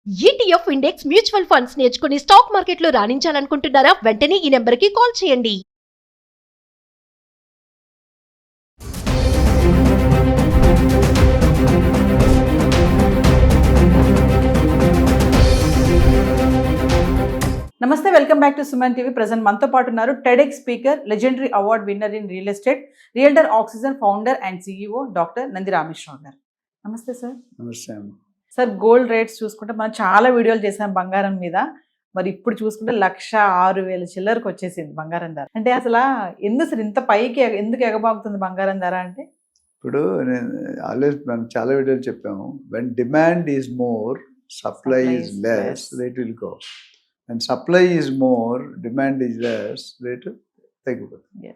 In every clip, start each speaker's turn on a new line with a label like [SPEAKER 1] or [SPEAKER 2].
[SPEAKER 1] ETF index mutual funds నేర్చుకుని stock మార్కెట్లో రాణించాలనుకుంటున్నారా? వెంటనే ఈ నెంబర్కి కాల్ చేయండి.
[SPEAKER 2] నమస్తే, welcome back to Suman TV. Present మనతో పాటు ఉన్నారు TEDx speaker, legendary award winner in real estate, realtor oxygen founder and CEO doctor Nandi Rameshwar Rao గారు. నమస్తే సార్.
[SPEAKER 3] నమస్తే అమ్మ.
[SPEAKER 2] సార్, గోల్డ్ రేట్స్ చూసుకుంటే మనం చాలా వీడియోలు చేసాం బంగారం మీద. మరి ఇప్పుడు చూసుకుంటే 1,06,000 చిల్లరకు వచ్చేసింది బంగారం ధర. అంటే అసలు ఎందుకు సార్ ఇంత పైకి ఎందుకు ఎగబాగుతుంది బంగారం ధర? అంటే
[SPEAKER 3] ఇప్పుడు నేను ఆల్వేస్ మనం చాలా వీడియోలు చెప్పాము, when demand is more supply is less, rate will go. And supply is more demand is less, rate తగ్గిపోతుంది.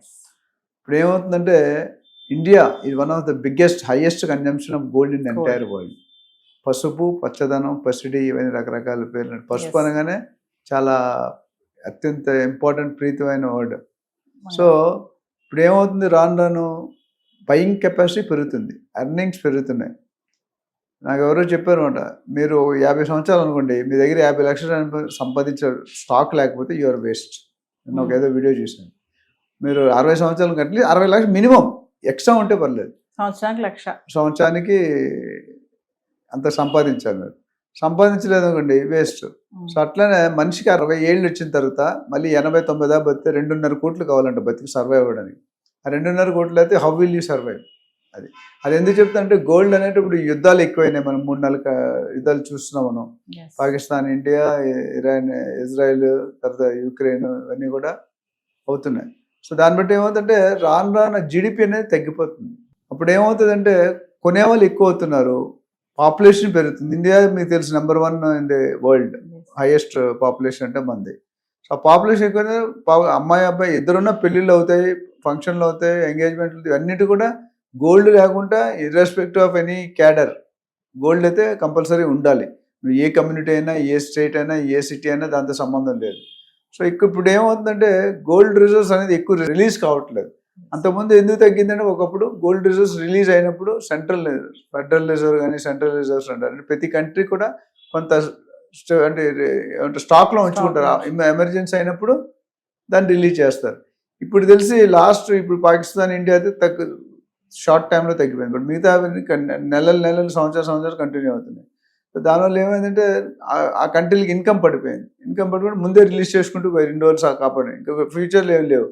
[SPEAKER 3] ఇప్పుడు ఏమవుతుందంటే India is one of the biggest highest consumption of gold in entire world. పసుపు, పచ్చదనం, పసిడి, ఇవన్నీ రకరకాల పేర్లు. పసుపు అనగానే చాలా అత్యంత ఇంపార్టెంట్ ప్రీతమైన వర్డ్. సో ఇప్పుడు ఏమవుతుంది, రాను రాను బయింగ్ కెపాసిటీ పెరుగుతుంది, ఎర్నింగ్స్ పెరుగుతున్నాయి. నాకు ఎవరో చెప్పారు అనమాట, మీరు 50 సంవత్సరాలు అనుకోండి, మీ దగ్గర 50 లక్షలు సంపాదించే స్టాక్ లేకపోతే యూఆర్ వేస్ట్. నేను ఒక ఏదో వీడియో చూసాను. మీరు 60 సంవత్సరాలు కట్టి 60 లక్షలు మినిమం ఎక్స్ట్రా ఉంటే పర్లేదు,
[SPEAKER 2] సంవత్సరానికి 1,00,000,
[SPEAKER 3] సంవత్సరానికి అంత సంపాదించాలి. మీరు సంపాదించలేదు అనుకోండి, వేస్ట్. సో అట్లనే మనిషికి 60 ఏళ్ళు వచ్చిన తర్వాత మళ్ళీ 80-90 దాకా బతితే 2.5 కోట్లు కావాలంట బతికి సర్వైవ్ అవ్వడానికి. ఆ 2.5 కోట్లు అయితే హౌ విల్ యూ సర్వైవ్? అది ఎందుకు చెప్తా అంటే, గోల్డ్ అనేది ఇప్పుడు యుద్ధాలు ఎక్కువైనాయి. మనం 3-4 యుద్ధాలు చూస్తున్నాం. మనం పాకిస్తాన్, ఇండియా, ఇరాన్, ఇజ్రాయెల్, తర్వాత యుక్రెయిన్, ఇవన్నీ కూడా అవుతున్నాయి. సో దాన్ని బట్టి ఏమవుతుందంటే రాను రాను జీడిపి అనేది తగ్గిపోతుంది. అప్పుడు ఏమవుతుందంటే కొనేవాళ్ళు ఎక్కువ అవుతున్నారు, పాపులేషన్ పెరుగుతుంది. ఇండియా మీకు తెలుసు number 1 in the world, highest population అంటే మంది. సో ఆ పాపులేషన్ ఎక్కువ, అమ్మాయి అబ్బాయి ఇద్దరున్న పెళ్ళిళ్ళు అవుతాయి, ఫంక్షన్లు అవుతాయి, ఎంగేజ్మెంట్లు, ఇవన్నిటి కూడా గోల్డ్ లేకుండా irrespective of any cadre gold అయితే కంపల్సరీ ఉండాలి. నువ్వు ఏ కమ్యూనిటీ అయినా, ఏ స్టేట్ అయినా, ఏ సిటీ అయినా దాంతో సంబంధం లేదు. సో ఇప్పుడు ఏమవుతుందంటే గోల్డ్ రిజర్వ్స్ అనేది ఎక్కువ రిలీజ్ కావట్లేదు. అంతకుముందు ఎందుకు తగ్గిందంటే, ఒకప్పుడు గోల్డ్ రిజర్వ్స్ రిలీజ్ అయినప్పుడు ఫెడరల్ రిజర్వ్ కానీ సెంట్రల్ రిజర్వ్స్ అంటారు, అంటే ప్రతి కంట్రీ కూడా కొంత అంటే స్టాక్లో ఉంచుకుంటారు. ఎమర్జెన్సీ అయినప్పుడు దాన్ని రిలీజ్ చేస్తారు. ఇప్పుడు తెలిసి ఇప్పుడు పాకిస్తాన్, ఇండియా అయితే షార్ట్ టైంలో తగ్గిపోయింది. బట్ మిగతా నెలలు సంవత్సరాలు కంటిన్యూ అవుతున్నాయి. సో దానివల్ల ఏమైందంటే ఆ కంట్రీలకి ఇన్కమ్ పడిపోయి ముందే రిలీజ్ చేసుకుంటూ 2 రోజులు కాపాడి, ఇంకా ఫ్యూచర్లో ఏం లేవు.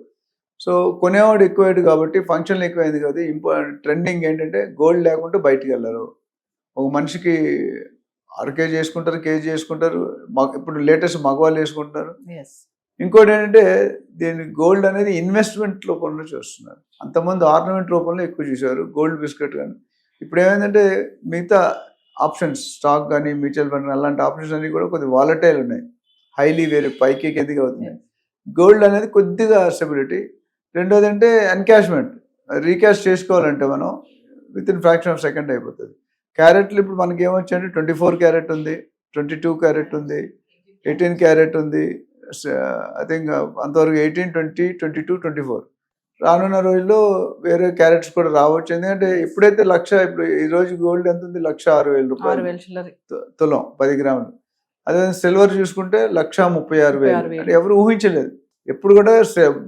[SPEAKER 3] సో కొనేవాడు ఎక్కువైంది కాబట్టి, ఫంక్షన్లు ఎక్కువైంది కాబట్టి ట్రెండింగ్ ఏంటంటే గోల్డ్ లేకుంటే బయటికి వెళ్ళరు. ఒక మనిషికి కేజీ వేసుకుంటారు, కేజీ వేసుకుంటారు. ఇప్పుడు లేటెస్ట్ మగవాళ్ళు వేసుకుంటారు. ఇంకోటి ఏంటంటే దీని గోల్డ్ అనేది ఇన్వెస్ట్మెంట్ రూపంలో చూస్తున్నారు. అంతకుముందు ఆర్నమెంట్ రూపంలో ఎక్కువ చూసారు, గోల్డ్ బిస్కెట్ కానీ. ఇప్పుడు ఏమైందంటే మిగతా ఆప్షన్స్, స్టాక్ కానీ, మ్యూచువల్ ఫండ్, అలాంటి ఆప్షన్స్ అన్నీ కూడా కొద్దిగా వాలటైల్ ఉన్నాయి, హైలీ వేరే పైకి కిందికి అవుతున్నాయి. గోల్డ్ అనేది కొద్దిగా స్టెబిలిటీ. రెండోది అంటే ఎన్కాష్మెంట్, రీక్యాష్ చేసుకోవాలంటే మనం with in fraction of second అయిపోతుంది. క్యారెట్లు ఇప్పుడు మనకి ఏమొచ్చాయంటే 24 క్యారెట్ ఉంది, 22 క్యారెట్ ఉంది, 18 క్యారెట్ ఉంది. ఐ థింక్ అంతవరకు 18, 20, 22, 24. రానున్న రోజుల్లో వేరే క్యారెట్స్ కూడా రావచ్చు. ఎందుకంటే ఎప్పుడైతే ఇప్పుడు ఈ రోజు గోల్డ్ ఎంత ఉంది, 1,06,000 రూపాయలు తులం 10 గ్రాములు. అదే సిల్వర్ చూసుకుంటే 1,36,000. అంటే ఎవరు ఊహించలేదు. ఎప్పుడు కూడా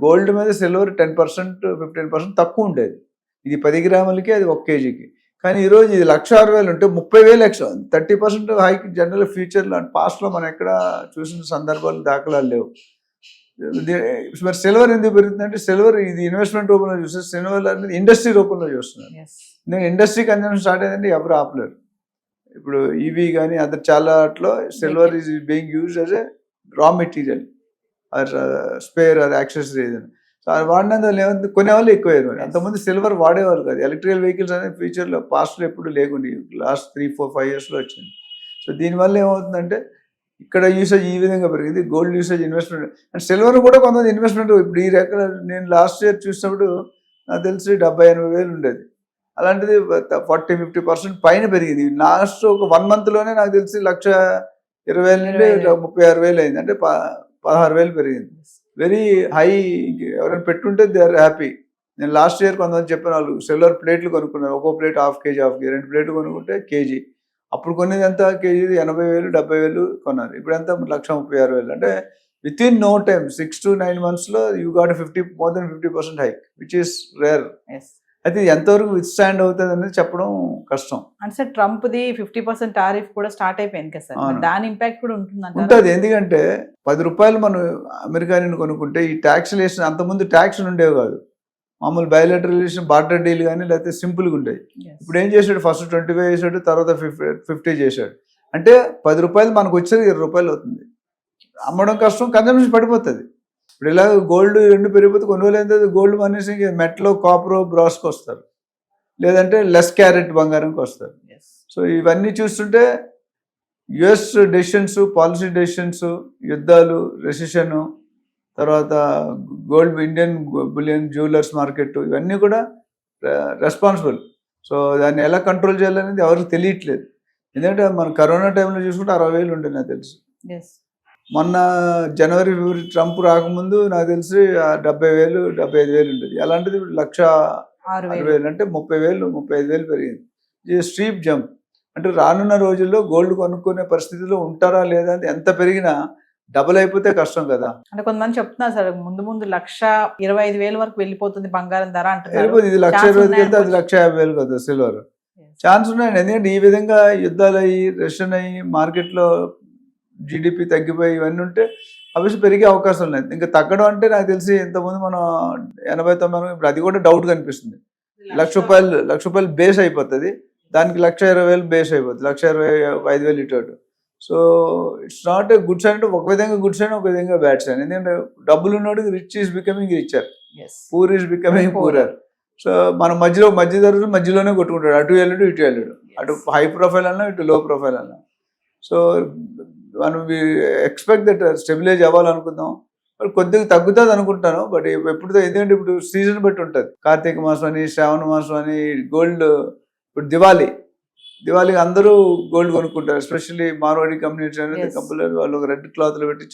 [SPEAKER 3] గోల్డ్ మీద సిల్వర్ 10%, 15% తక్కువ ఉండేది. ఇది 10 గ్రాములకి, అది 1 కేజీకి. కానీ ఈరోజు ఇది 1,06,000 ఉంటే 30,000 ఎక్స్ట్రా, 30% హైక్ జనరల్ ఫ్యూచర్లో అండ్ పాస్ట్లో మనం ఎక్కడ చూసిన సందర్భాలు, దాఖలాలు లేవు. మరి సిల్వర్ ఎందుకు పెరుగుతుందంటే, సిల్వర్ ఇది ఇన్వెస్ట్మెంట్ రూపంలో చూస్తే, సిల్వర్ అనేది ఇండస్ట్రీ రూపంలో చూస్తున్నారు. నేను ఇండస్ట్రీ కన్జంప్షన్ స్టార్ట్ అయిందంటే ఎవరు ఆపలేరు. ఇప్పుడు ఈవీ కానీ అదర్ చాలా వాటిలో silver is being used as a raw material or spare or accessory. So అది వాడినందువల్ల ఏమంటే కొనేవాళ్ళు ఎక్కువయ్యారు. అంతకుముందు సిల్వర్ వాడేవాళ్ళు కాదు. ఎలక్ట్రికల్ వెహికల్స్ అనేది ఫ్యూచర్లో పాస్ట్లో ఎప్పుడు లేకుండా లాస్ట్ 3-4-5 ఇయర్స్లో వచ్చింది. సో దీనివల్ల ఏమవుతుందంటే ఇక్కడ యూసేజ్ ఈ విధంగా పెరిగింది, gold usage, investment. And silver కూడా కొంతమంది ఇన్వెస్ట్మెంట్. ఇప్పుడు ఈ రకంగా నేను లాస్ట్ ఇయర్ చూసినప్పుడు నాకు తెలిసి 70,000-80,000 ఉండేది. అలాంటిది 40-50% పైన పెరిగింది. లాస్ట్ ఒక 1 monthలోనే నాకు తెలిసి 1,20,000 నుండి 36,000 అయింది. అంటే 16,000 పెరిగింది. Very high. ఎవరైనా పెట్టుంటే దే ఆర్ హ్యాపీ. నేను లాస్ట్ ఇయర్ కొంతమంది చెప్పిన వాళ్ళు సిల్వర్ ప్లేట్లు కొనుక్కున్నారు. ఒక్కో ప్లేట్ ½ కేజీ, 2 ప్లేట్లు కొనుక్కుంటే కేజీ. అప్పుడు కొనేది ఎంత కేజీ 80,000 70,000 కొన్నారు. ఇప్పుడు ఎంత 1,36,000. అంటే within no time 6 to 9 months లో you got 50% hike which is rare.
[SPEAKER 2] Yes.
[SPEAKER 3] అయితే ఇది ఎంతవరకు విత్ స్టాండ్ అవుతుంది అనేది చెప్పడం కష్టం.
[SPEAKER 2] అంటే సార్ ట్రంప్ ది 50% టారిఫ్ కూడా స్టార్ట్ అయిపోయింది కదా సార్,
[SPEAKER 3] అవును.
[SPEAKER 2] దాని ఇంపాక్ట్ కూడా ఉంటుంది.
[SPEAKER 3] ఉంటుంది. ఎందుకంటే ₹10 మనం అమెరికా నుండి కొనుక్కుంటే ఈ ట్యాక్స్ వేసిన అంతకుముందు ట్యాక్స్ ఉండేవి కాదు. మామూలు బయలాటరల్ రిలేషన్ బార్టర్ డీల్ కానీ లేకపోతే సింపుల్గా ఉండేవి. ఇప్పుడు ఏం చేశాడు, ఫస్ట్ 25 చేశాడు, తర్వాత 50 చేశాడు. అంటే ₹10 మనకు వచ్చేది ₹20 అవుతుంది. అమ్మడం కష్టం, కన్జంప్షన్ పడిపోతుంది. ఇప్పుడు ఇలా గోల్డ్ రెండు పెరిగిపోతే కొన్ని రోజులు ఏంటంటే గోల్డ్ మనేసి మెట్లో కాపర్ బ్రాస్కి వస్తారు, లేదంటే లెస్ క్యారెట్ బంగారంకి వస్తారు. సో ఇవన్నీ చూస్తుంటే యుఎస్ డెసిషన్స్, పాలసీ డెసిషన్స్, యుద్ధాలు, రెసిషన్, తర్వాత gold, Indian bullion jewellers market, ఇవన్నీ కూడా రెస్పాన్సిబుల్. సో దాన్ని ఎలా కంట్రోల్ చేయాలనేది ఎవరికి తెలియట్లేదు. ఎందుకంటే మన కరోనా టైంలో చూసుకుంటే 60,000 ఉండే నాకు తెలుసు. మొన్న జనవరి, ఫిబ్రవరి ట్రంప్ రాకముందు నాకు తెలిసి 70,000 75,000 ఉండేది. అలాంటిది 1,06,000 అంటే 30,000 35,000 పెరిగింది. ఇది స్టీప్ జంప్. అంటే రానున్న రోజుల్లో గోల్డ్ కొనుక్కునే పరిస్థితిలో ఉంటారా లేదా అని, ఎంత పెరిగినా డబుల్ అయిపోతే కష్టం కదా.
[SPEAKER 2] అంటే కొంతమంది చెప్తున్నారు సార్ ముందు 1,25,000 వరకు వెళ్ళిపోతుంది బంగారం ధర అంటారు.
[SPEAKER 3] ఇది 1,20,000 వెళ్తే అది 1,50,000 కదా సిల్వర్. ఛాన్స్ ఉన్నాయండి. ఎందుకంటే ఈ విధంగా యుద్ధాలు అయ్యి, రష్యన్ అయ్యి, మార్కెట్లో జీడిపి తగ్గిపోయి ఇవన్నీ ఉంటే అవి పెరిగే అవకాశం లేదు. ఇంకా తగ్గడం అంటే నాకు తెలిసి ఇంతకుముందు మనం 80-90, ఇప్పుడు అది కూడా డౌట్ కనిపిస్తుంది. ₹1,00,000 బేస్ అయిపోతుంది, దానికి 1,20,000 బేస్ అయిపోతుంది, 1,25,000 ఇటు. So it's not a good sign. అంటే ఒక విధంగా గుడ్ సైన్, ఒక విధంగా బ్యాడ్ సైన్. ఎందుకంటే డబ్బులు ఉన్నోడికి rich is becoming richer, poor is becoming poorer. So మన మధ్య ధరలు మధ్యలోనే కొట్టుకుంటాడు, అటు వెళ్ళడు ఇటు వెళ్ళడు, అటు హై ప్రొఫైల్ అన్నా ఇటు లో ప్రొఫైల్ అన్నా. సో మనం ఎక్స్పెక్ట్ దట్ స్టెబిలైజ్ అవ్వాలనుకుందాం, కొద్దిగా తగ్గుతుంది అనుకుంటాను. బట్ ఎప్పుడు, ఎందుకంటే ఇప్పుడు సీజన్ బట్టి ఉంటుంది. కార్తీక మాసం అని, శ్రావణ మాసం అని, గోల్డ్, ఇప్పుడు దివాళీకి అందరూ గోల్డ్ కొనుక్కుంటారు. ఎస్పెషల్లీ మార్వాడి కమ్యూనిటీ అనేది కంపల్సరీ వాళ్ళు రెడ్ క్లాత్లు పెట్టి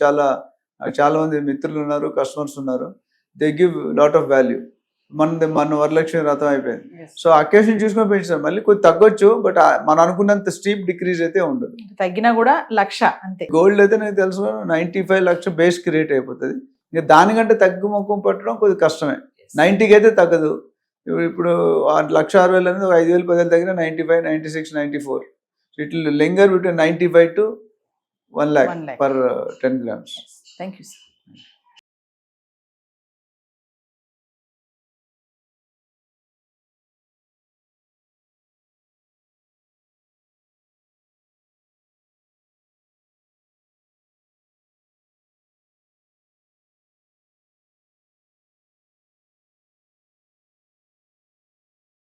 [SPEAKER 3] చాలా మంది మిత్రులు ఉన్నారు, కస్టమర్స్ ఉన్నారు. They give lot of value. మన వరలక్ష్మి వ్రతం అయిపోయింది. సో అకేషన్ చూసుకొని పెంచారు. మళ్ళీ కొద్ది తగ్గొచ్చు, బట్ మనం అనుకున్నంత స్టీప్ డిక్రీజ్ అయితే ఉండదు.
[SPEAKER 2] తగ్గినా కూడా 1,00,000 అంతే.
[SPEAKER 3] గోల్డ్ అయితే నాకు తెలుసు 95 లక్ష బేస్ కి రేట్ అయిపోతుంది. ఇంకా దానికంటే తగ్గు మొక్కం పట్టడం కొద్దిగా కష్టమే. 90కి అయితే తగ్గదు. ఇప్పుడు 1,06,000 అనేది 5,000 10,000 తగ్గిన 95, 96, 94. It will linger between 95 to 1 lakh per 10 grams.
[SPEAKER 2] Thank you, sir.